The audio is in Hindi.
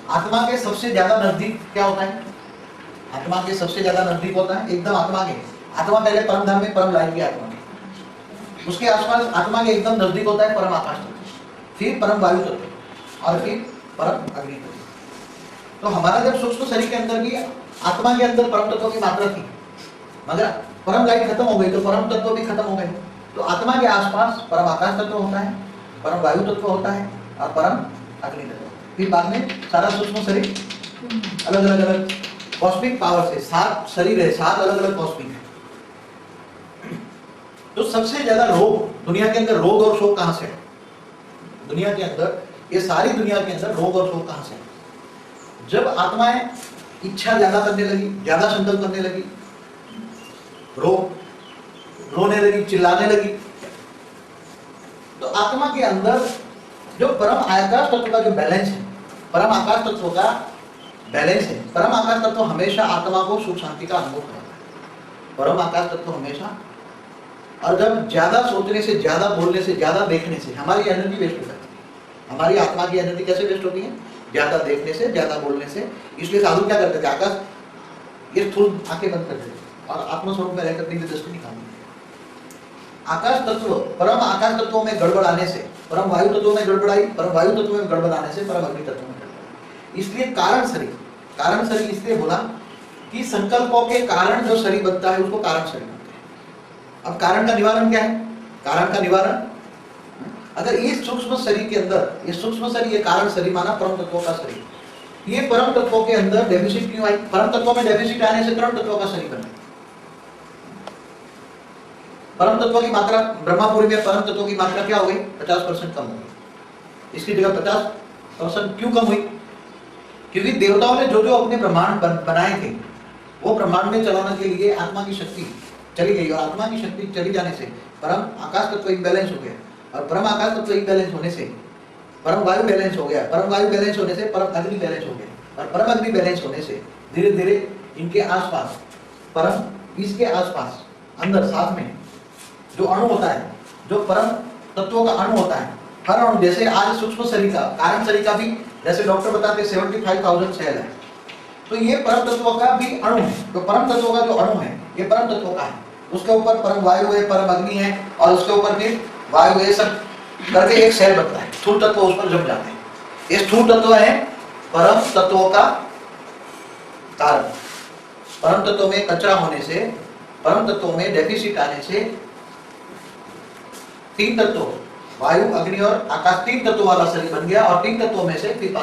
आत्मा के सबसे ज्यादा नजदीक क्या होता है? आत्मा के सबसे ज्यादा नजदीक होता है एकदम आत्मा के। आत्मा पहले परम धाम में, परम लाइन की आत्मा में, उसके आसपास आत्मा के एकदम नजदीक होता है परम आकाश तत्व, फिर परम वायु तत्व और फिर परम अग्नि तत्व। तो हमारा जब सूक्ष्म शरीर के अंदर भी आत्मा के अंदर परम तत्व की मात्रा थी, मगर परम लाइन खत्म हो गई तो परम तत्व भी खत्म हो गए। तो आत्मा के आसपास परम आकाश तत्व होता है, परम वायु तत्व होता है और परम अग्नि तत्व। फिर बाद में सारा सूक्ष्म शरीर अलग अलग कॉस्मिक पावर से, 7 शरीर है, 7 अलग अलग कॉस्मिक है। तो सबसे ज्यादा रोग दुनिया के अंदर, रोग और शोक कहां से है? दुनिया के अंदर, ये सारी दुनिया के अंदर रोग और शोक कहां से है? जब आत्माएं इच्छा ज्यादा करने लगी, ज्यादा संकल्प करने लगी, रोने लगी, चिल्लाने लगी, तो आत्मा के अंदर जो परम आकाश तत्व का जो बैलेंस है, परम आकाश तत्व का बैलेंस है। परम आकाश तत्व हमेशा आत्मा को सुख शांति का अनुभव कराता है, परम आकाश तत्व हमेशा। और जब ज्यादा सोचने से, ज्यादा बोलने से, ज्यादा देखने से हमारी एनर्जी वेस्ट हो जाती है। हमारी आत्मा की एनर्जी कैसे वेस्ट होती है? ज्यादा देखने से, ज्यादा बोलने से। इसलिए साधु क्या करते थे? आकाश ये थोड़ी आंखें बंद कर देते और आत्मस्वरूप में रहकर अपनी दृष्टि निकालते। आकाश तत्व, परम आकाश तत्वों में गड़बड़ आने से परम वायु तत्वों में गड़बड़ाई, परम वायु तत्व में गड़बड़ आने से परम अग्नि तत्व में गड़बड़ाई। इसलिए कारण शरीर इसलिए बोला कि संकल्पों के कारण जो शरीर बनता है उसको कारण शरीर बनते हैं। अब कारण का निवारण क्या है? कारण का निवारण, अगर इस सूक्ष्म शरीर के अंदर, ये सूक्ष्म शरीर, ये कारण शरीर माना परम तत्वों का शरीर, ये परम तत्वों के अंदर डेफिसिट क्यों आई? परम तत्वों में डेफिसिट आने से परम तत्वों का शरीर बना। परम तत्व की मात्रा, ब्रह्मापुरी में परम तत्व की मात्रा क्या हो गई? 50% कम हो गई। इसकी जगह 50% क्यों कम हुई? क्योंकि देवताओं ने जो जो अपने ब्रह्मांड बनाए थे, वो ब्रह्मांड में चलाने के लिए आत्मा की शक्ति चली गई, और आत्मा की शक्ति चली जाने से परम आकाश तत्व इम्बैलेंस हो गया, और परम आकाश तत्व इम्बैलेंस होने से परम वायु बैलेंस हो गया, परम वायु बैलेंस होने से परम अग्नि बैलेंस हो गया, और परम अग्नि बैलेंस होने से धीरे धीरे इनके आसपास, परम इसके आसपास अंदर साथ में जो अणु होता है, जो परम तत्वों का अणु होता है, हर अणु, जैसे आज सूक्ष्म शरीर का, कारण शरीर का भी, जैसे डॉक्टर बताते हैं 75,000 सेल है, तो ये परम तत्वों का भी अणु है। तो परम तत्वों का जो अणु है ये परम तत्वों का है, उसके ऊपर परम वायु है, परम अग्नि है, और उसके ऊपर भी वायु है, सब करके एक सेल बनता है। स्थूल तत्व उस पर जम जाते हैं। ये स्थूल तत्व है परम तत्वों का कारण। परम तत्वों में कचरा होने से, परम तत्वों में डेफिसिट आने से 3 तत्व, वायु, अग्नि और आकाश, 3 तत्वों वाला शरीर बन गया, और 3 तत्वों में से फिर